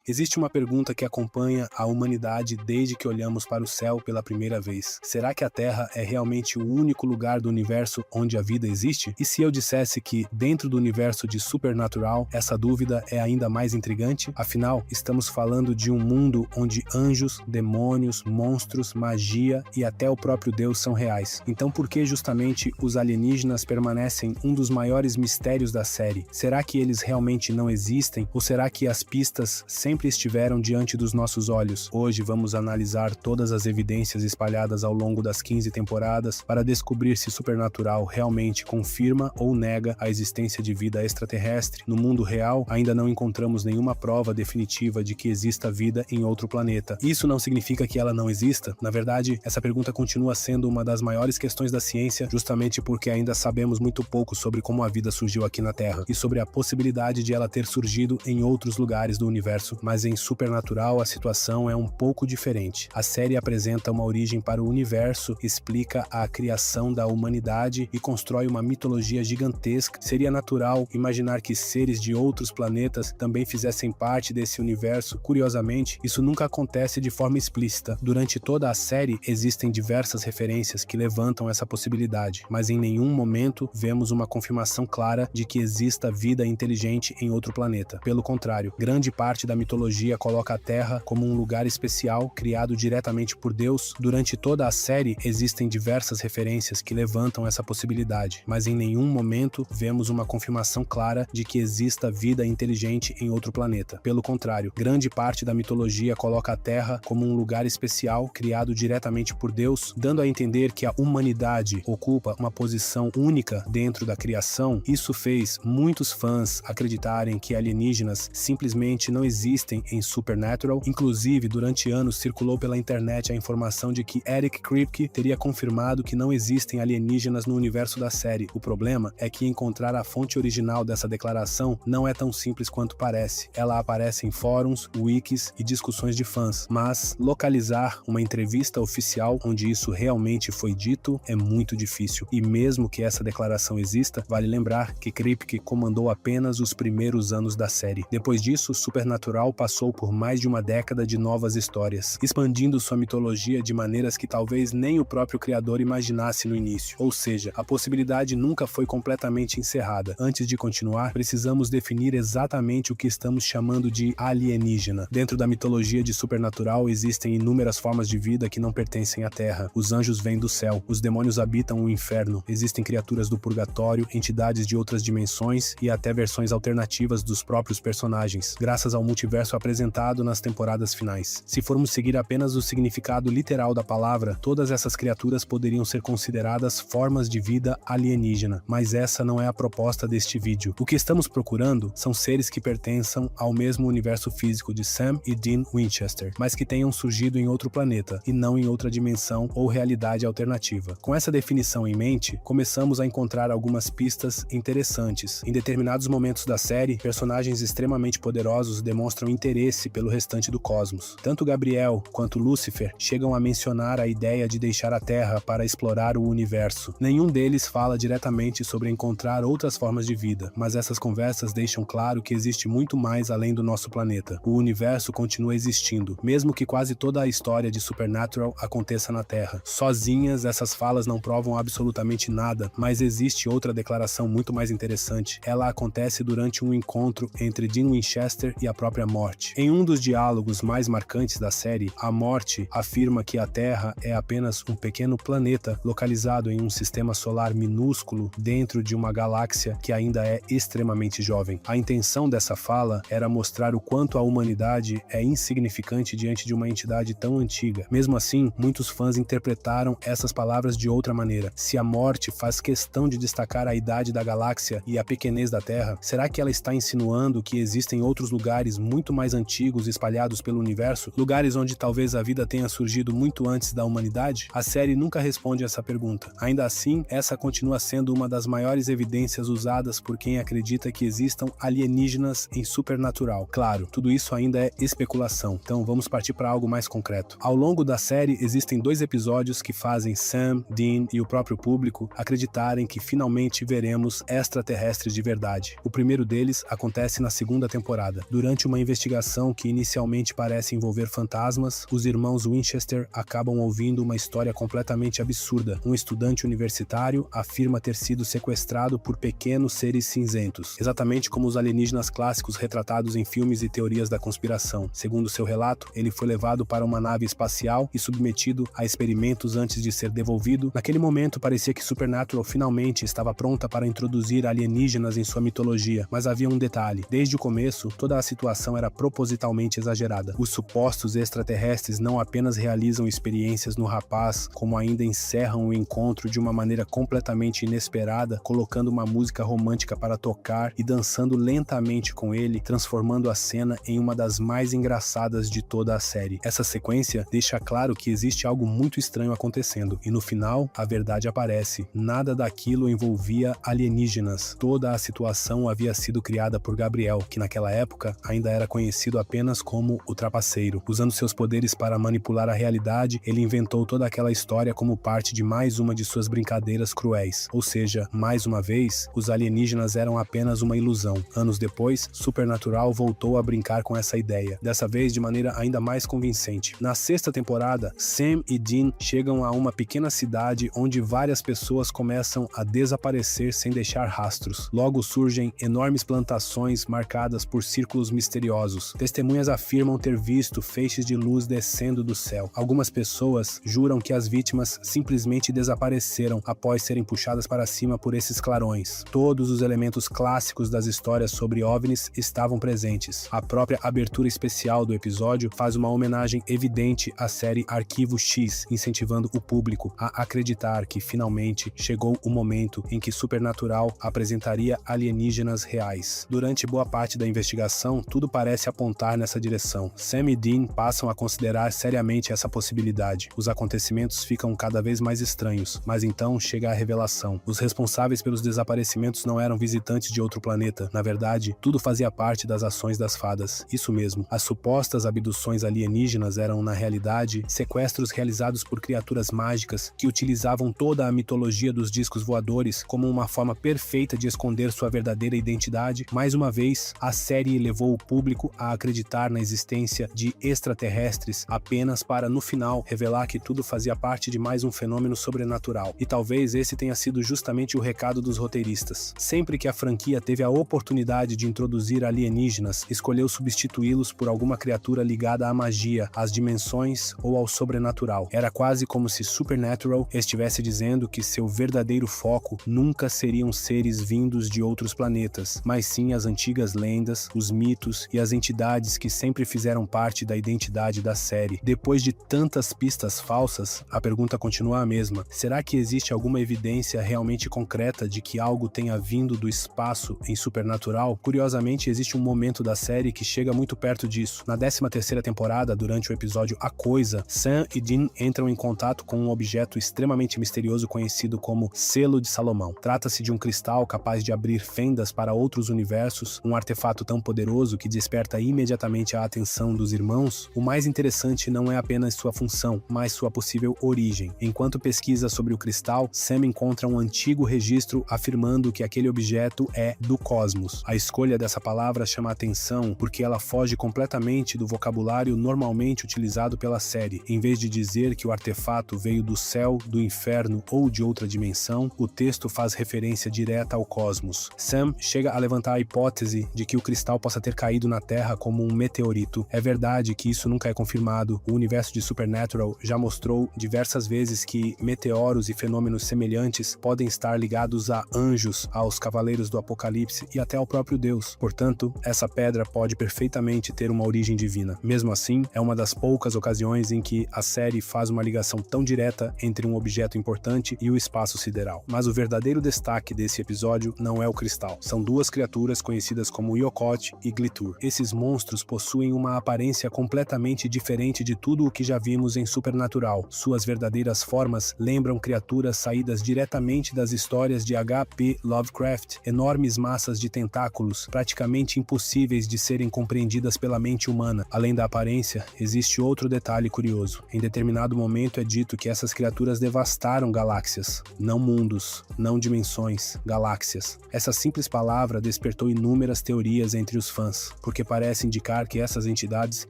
Existe uma pergunta que acompanha a humanidade desde que olhamos para o céu pela primeira vez. Será que a Terra é realmente o único lugar do universo onde a vida existe? E se eu dissesse que, dentro do universo de Supernatural, essa dúvida é ainda mais intrigante? Afinal, estamos falando de um mundo onde anjos, demônios, monstros, magia e até o próprio Deus são reais. Então por que justamente os alienígenas permanecem um dos maiores mistérios da série? Será que eles realmente não existem? Ou será que as pistas sempre estiveram diante dos nossos olhos? Hoje vamos analisar todas as evidências espalhadas ao longo das 15 temporadas para descobrir se Supernatural realmente confirma ou nega a existência de vida extraterrestre. No mundo real, ainda não encontramos nenhuma prova definitiva de que exista vida em outro planeta. Isso não significa que ela não exista. Na verdade, essa pergunta continua sendo uma das maiores questões da ciência, justamente porque ainda sabemos muito pouco sobre como a vida surgiu aqui na Terra e sobre a possibilidade de ela ter surgido em outros lugares do universo. Mas em Supernatural a situação é um pouco diferente. A série apresenta uma origem para o universo, explica a criação da humanidade e constrói uma mitologia gigantesca. Seria natural imaginar que seres de outros planetas também fizessem parte desse universo. Curiosamente, isso nunca acontece de forma explícita. Durante toda a série existem diversas referências que levantam essa possibilidade, mas em nenhum momento vemos uma confirmação clara de que exista vida inteligente em outro planeta. Pelo contrário, grande parte da mitologia coloca a Terra como um lugar especial, criado diretamente por Deus. Durante toda a série existem diversas referências que levantam essa possibilidade, mas em nenhum momento vemos uma confirmação clara de que exista vida inteligente em outro planeta. Pelo contrário, grande parte da mitologia coloca a Terra como um lugar especial, criado diretamente por Deus, dando a entender que a humanidade ocupa uma posição única dentro da criação. Isso fez muitos fãs acreditarem que alienígenas simplesmente não existem em Supernatural. Inclusive, durante anos circulou pela internet a informação de que Eric Kripke teria confirmado que não existem alienígenas no universo da série. O problema é que encontrar a fonte original dessa declaração não é tão simples quanto parece. Ela aparece em fóruns, wikis e discussões de fãs, mas localizar uma entrevista oficial onde isso realmente foi dito é muito difícil. E mesmo que essa declaração exista, vale lembrar que Kripke comandou apenas os primeiros anos da série. Depois disso, Supernatural passou por mais de uma década de novas histórias, expandindo sua mitologia de maneiras que talvez nem o próprio criador imaginasse no início. Ou seja, a possibilidade nunca foi completamente encerrada. Antes de continuar, precisamos definir exatamente o que estamos chamando de alienígena. Dentro da mitologia de Supernatural existem inúmeras formas de vida que não pertencem à Terra. Os anjos vêm do céu, os demônios habitam o inferno, existem criaturas do purgatório, entidades de outras dimensões e até versões alternativas dos próprios personagens, graças ao multiverso apresentado nas temporadas finais. Se formos seguir apenas o significado literal da palavra, todas essas criaturas poderiam ser consideradas formas de vida alienígena, mas essa não é a proposta deste vídeo. O que estamos procurando são seres que pertençam ao mesmo universo físico de Sam e Dean Winchester, mas que tenham surgido em outro planeta e não em outra dimensão ou realidade alternativa. Com essa definição em mente, começamos a encontrar algumas pistas interessantes. Em determinados momentos da série, personagens extremamente poderosos demonstram interesse pelo restante do cosmos. Tanto Gabriel quanto Lúcifer chegam a mencionar a ideia de deixar a Terra para explorar o universo. Nenhum deles fala diretamente sobre encontrar outras formas de vida, mas essas conversas deixam claro que existe muito mais além do nosso planeta. O universo continua existindo, mesmo que quase toda a história de Supernatural aconteça na Terra. Sozinhas, essas falas não provam absolutamente nada, mas existe outra declaração muito mais interessante. Ela acontece durante um encontro entre Dean Winchester e a própria Morte. Em um dos diálogos mais marcantes da série, a Morte afirma que a Terra é apenas um pequeno planeta localizado em um sistema solar minúsculo dentro de uma galáxia que ainda é extremamente jovem. A intenção dessa fala era mostrar o quanto a humanidade é insignificante diante de uma entidade tão antiga. Mesmo assim, muitos fãs interpretaram essas palavras de outra maneira. Se a Morte faz questão de destacar a idade da galáxia e a pequenez da Terra, será que ela está insinuando que existem outros lugares muito mais antigos espalhados pelo universo? Lugares onde talvez a vida tenha surgido muito antes da humanidade? A série nunca responde essa pergunta. Ainda assim, essa continua sendo uma das maiores evidências usadas por quem acredita que existam alienígenas em Supernatural. Claro, tudo isso ainda é especulação, então vamos partir para algo mais concreto. Ao longo da série, existem 2 episódios que fazem Sam, Dean e o próprio público acreditarem que finalmente veremos extraterrestres de verdade. O primeiro deles acontece na segunda temporada, durante uma investigação investigação que inicialmente parece envolver fantasmas, os irmãos Winchester acabam ouvindo uma história completamente absurda. Um estudante universitário afirma ter sido sequestrado por pequenos seres cinzentos, exatamente como os alienígenas clássicos retratados em filmes e teorias da conspiração. Segundo seu relato, ele foi levado para uma nave espacial e submetido a experimentos antes de ser devolvido. Naquele momento, parecia que Supernatural finalmente estava pronta para introduzir alienígenas em sua mitologia, mas havia um detalhe. Desde o começo, toda a situação era propositalmente exagerada. Os supostos extraterrestres não apenas realizam experiências no rapaz, como ainda encerram o encontro de uma maneira completamente inesperada, colocando uma música romântica para tocar e dançando lentamente com ele, transformando a cena em uma das mais engraçadas de toda a série. Essa sequência deixa claro que existe algo muito estranho acontecendo, e no final, a verdade aparece. Nada daquilo envolvia alienígenas. Toda a situação havia sido criada por Gabriel, que naquela época ainda era conhecido apenas como o Trapaceiro. Usando seus poderes para manipular a realidade, ele inventou toda aquela história como parte de mais uma de suas brincadeiras cruéis. Ou seja, mais uma vez, os alienígenas eram apenas uma ilusão. Anos depois, Supernatural voltou a brincar com essa ideia, dessa vez de maneira ainda mais convincente. Na sexta temporada, Sam e Dean chegam a uma pequena cidade onde várias pessoas começam a desaparecer sem deixar rastros. Logo surgem enormes plantações marcadas por círculos misteriosos. Testemunhas afirmam ter visto feixes de luz descendo do céu. Algumas pessoas juram que as vítimas simplesmente desapareceram após serem puxadas para cima por esses clarões. Todos os elementos clássicos das histórias sobre OVNIs estavam presentes. A própria abertura especial do episódio faz uma homenagem evidente à série Arquivo X, incentivando o público a acreditar que finalmente chegou o momento em que Supernatural apresentaria alienígenas reais. Durante boa parte da investigação, tudo parece apontar nessa direção. Sam e Dean passam a considerar seriamente essa possibilidade. Os acontecimentos ficam cada vez mais estranhos, mas então chega a revelação. Os responsáveis pelos desaparecimentos não eram visitantes de outro planeta. Na verdade, tudo fazia parte das ações das fadas. Isso mesmo, as supostas abduções alienígenas eram, na realidade, sequestros realizados por criaturas mágicas que utilizavam toda a mitologia dos discos voadores como uma forma perfeita de esconder sua verdadeira identidade. Mais uma vez, a série levou o público a acreditar na existência de extraterrestres apenas para, no final, revelar que tudo fazia parte de mais um fenômeno sobrenatural. E talvez esse tenha sido justamente o recado dos roteiristas. Sempre que a franquia teve a oportunidade de introduzir alienígenas, escolheu substituí-los por alguma criatura ligada à magia, às dimensões ou ao sobrenatural. Era quase como se Supernatural estivesse dizendo que seu verdadeiro foco nunca seriam seres vindos de outros planetas, mas sim as antigas lendas, os mitos e as entidades que sempre fizeram parte da identidade da série. Depois de tantas pistas falsas, a pergunta continua a mesma. Será que existe alguma evidência realmente concreta de que algo tenha vindo do espaço em Supernatural? Curiosamente, existe um momento da série que chega muito perto disso. Na 13ª temporada, durante o episódio A Coisa, Sam e Dean entram em contato com um objeto extremamente misterioso conhecido como Selo de Salomão. Trata-se de um cristal capaz de abrir fendas para outros universos, um artefato tão poderoso que desperta imediatamente a atenção dos irmãos. O mais interessante não é apenas sua função, mas sua possível origem. Enquanto pesquisa sobre o cristal, Sam encontra um antigo registro afirmando que aquele objeto é do cosmos. A escolha dessa palavra chama a atenção porque ela foge completamente do vocabulário normalmente utilizado pela série. Em vez de dizer que o artefato veio do céu, do inferno ou de outra dimensão, o texto faz referência direta ao cosmos. Sam chega a levantar a hipótese de que o cristal possa ter caído na Terra como um meteorito. É verdade que isso nunca é confirmado. O universo de Supernatural já mostrou diversas vezes que meteoros e fenômenos semelhantes podem estar ligados a anjos, aos cavaleiros do Apocalipse e até ao próprio Deus. Portanto, essa pedra pode perfeitamente ter uma origem divina. Mesmo assim, é uma das poucas ocasiões em que a série faz uma ligação tão direta entre um objeto importante e o espaço sideral. Mas o verdadeiro destaque desse episódio não é o cristal. São duas criaturas conhecidas como Yokot e Glitur. Esses monstros possuem uma aparência completamente diferente de tudo o que já vimos em Supernatural. Suas verdadeiras formas lembram criaturas saídas diretamente das histórias de H.P. Lovecraft, enormes massas de tentáculos, praticamente impossíveis de serem compreendidas pela mente humana. Além da aparência, existe outro detalhe curioso. Em determinado momento é dito que essas criaturas devastaram galáxias, não mundos, não dimensões, galáxias. Essa simples palavra despertou inúmeras teorias entre os fãs, porque porque parece indicar que essas entidades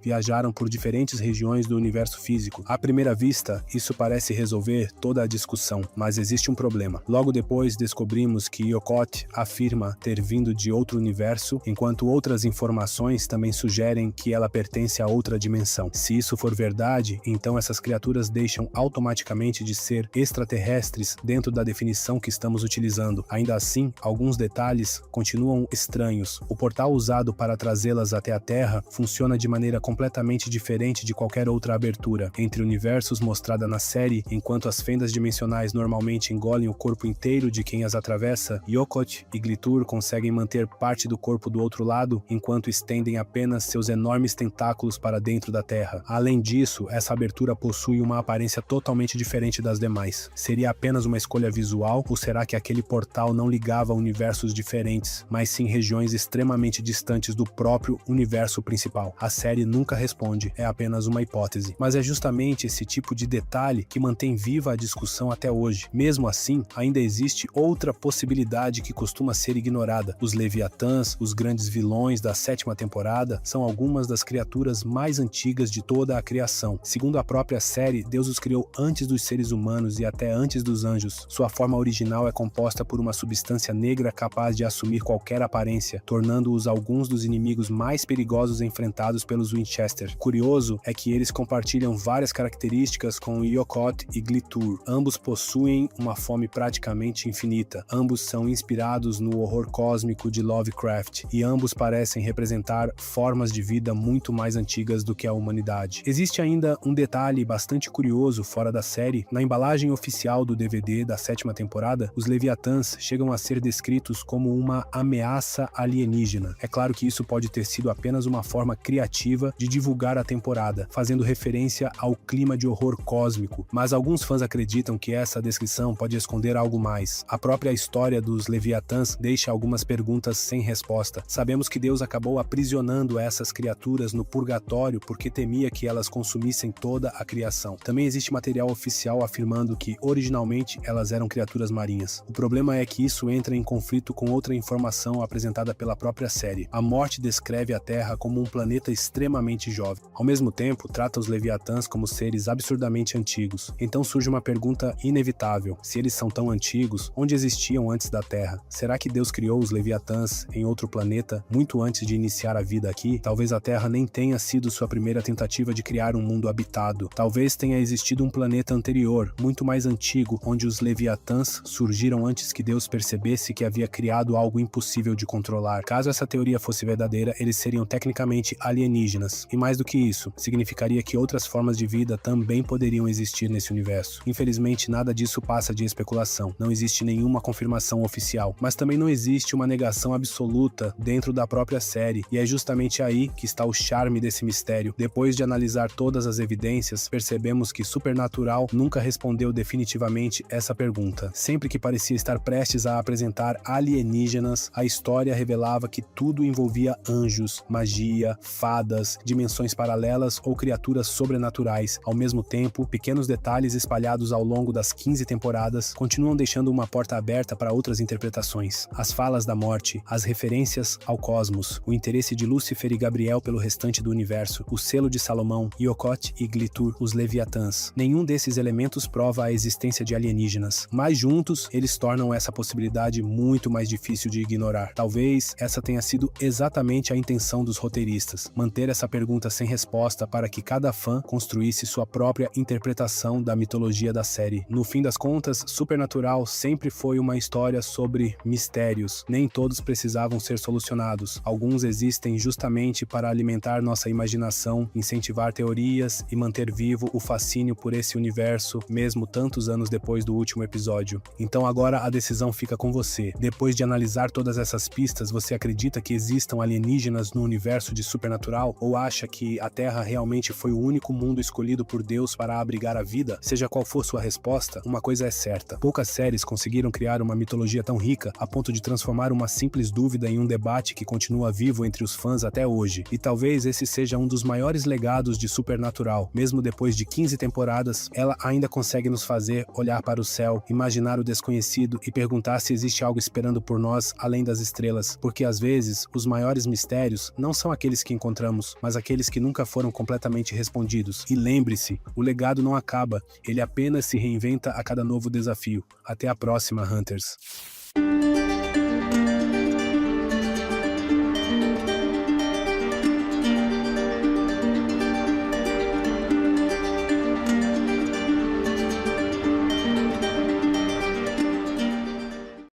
viajaram por diferentes regiões do universo físico. À primeira vista, isso parece resolver toda a discussão, mas existe um problema. Logo depois, descobrimos que Yokot afirma ter vindo de outro universo, enquanto outras informações também sugerem que ela pertence a outra dimensão. Se isso for verdade, então essas criaturas deixam automaticamente de ser extraterrestres dentro da definição que estamos utilizando. Ainda assim, alguns detalhes continuam estranhos. O portal usado para trazê-las até a Terra funciona de maneira completamente diferente de qualquer outra abertura entre universos mostrada na série. Enquanto as fendas dimensionais normalmente engolem o corpo inteiro de quem as atravessa, Yokot e Glitur conseguem manter parte do corpo do outro lado, enquanto estendem apenas seus enormes tentáculos para dentro da Terra. Além disso, essa abertura possui uma aparência totalmente diferente das demais. Seria apenas uma escolha visual, ou será que aquele portal não ligava a universos diferentes, mas sim regiões extremamente distantes do próprio universo principal? A série nunca responde, é apenas uma hipótese. Mas é justamente esse tipo de detalhe que mantém viva a discussão até hoje. Mesmo assim, ainda existe outra possibilidade que costuma ser ignorada. Os Leviatãs, os grandes vilões da 7ª temporada, são algumas das criaturas mais antigas de toda a criação. Segundo a própria série, Deus os criou antes dos seres humanos e até antes dos anjos. Sua forma original é composta por uma substância negra capaz de assumir qualquer aparência, tornando-os alguns dos inimigos mais perigosos enfrentados pelos Winchester. Curioso é que eles compartilham várias características com Yokot e Glitur. Ambos possuem uma fome praticamente infinita. Ambos são inspirados no horror cósmico de Lovecraft e ambos parecem representar formas de vida muito mais antigas do que a humanidade. Existe ainda um detalhe bastante curioso fora da série. Na embalagem oficial do DVD da 7ª temporada, os Leviatãs chegam a ser descritos como uma ameaça alienígena. É claro que isso pode ter sido apenas uma forma criativa de divulgar a temporada, fazendo referência ao clima de horror cósmico, mas alguns fãs acreditam que essa descrição pode esconder algo mais. A própria história dos Leviatãs deixa algumas perguntas sem resposta. Sabemos que Deus acabou aprisionando essas criaturas no purgatório porque temia que elas consumissem toda a criação. Também existe material oficial afirmando que originalmente elas eram criaturas marinhas. O problema é que isso entra em conflito com outra informação apresentada pela própria série. A morte descreve a Terra como um planeta extremamente jovem. Ao mesmo tempo, trata os Leviatãs como seres absurdamente antigos. Então surge uma pergunta inevitável: se eles são tão antigos, onde existiam antes da Terra? Será que Deus criou os Leviatãs em outro planeta muito antes de iniciar a vida aqui? Talvez a Terra nem tenha sido sua primeira tentativa de criar um mundo habitado. Talvez tenha existido um planeta anterior, muito mais antigo, onde os Leviatãs surgiram antes que Deus percebesse que havia criado algo impossível de controlar. Caso essa teoria fosse verdadeira, eles seriam tecnicamente alienígenas. E mais do que isso, significaria que outras formas de vida também poderiam existir nesse universo. Infelizmente, nada disso passa de especulação. Não existe nenhuma confirmação oficial, mas também não existe uma negação absoluta dentro da própria série, e é justamente aí que está o charme desse mistério. Depois de analisar todas as evidências, percebemos que Supernatural nunca respondeu definitivamente essa pergunta. Sempre que parecia estar prestes a apresentar alienígenas, a história revelava que tudo envolvia anjos, magia, fadas, dimensões paralelas ou criaturas sobrenaturais. Ao mesmo tempo, pequenos detalhes espalhados ao longo das 15 temporadas continuam deixando uma porta aberta para outras interpretações. As falas da morte, as referências ao cosmos, o interesse de Lúcifer e Gabriel pelo restante do universo, o selo de Salomão, Yokot e Glitur, os Leviatãs. Nenhum desses elementos prova a existência de alienígenas, mas juntos eles tornam essa possibilidade muito mais difícil de ignorar. Talvez essa tenha sido exatamente a intenção dos roteiristas, manter essa pergunta sem resposta para que cada fã construísse sua própria interpretação da mitologia da série. No fim das contas, Supernatural sempre foi uma história sobre mistérios. Nem todos precisavam ser solucionados. Alguns existem justamente para alimentar nossa imaginação, incentivar teorias e manter vivo o fascínio por esse universo, mesmo tantos anos depois do último episódio. Então agora a decisão fica com você. Depois de analisar todas essas pistas, você acredita que existam alienígenas no universo de Supernatural? Ou acha que a Terra realmente foi o único mundo escolhido por Deus para abrigar a vida? Seja qual for sua resposta, uma coisa é certa: poucas séries conseguiram criar uma mitologia tão rica a ponto de transformar uma simples dúvida em um debate que continua vivo entre os fãs até hoje. E talvez esse seja um dos maiores legados de Supernatural. Mesmo depois de 15 temporadas, ela ainda consegue nos fazer olhar para o céu, imaginar o desconhecido e perguntar se existe algo esperando por nós além das estrelas, porque às vezes os maiores mistérios mistérios não são aqueles que encontramos, mas aqueles que nunca foram completamente respondidos. E lembre-se, o legado não acaba, ele apenas se reinventa a cada novo desafio. Até a próxima, Hunters.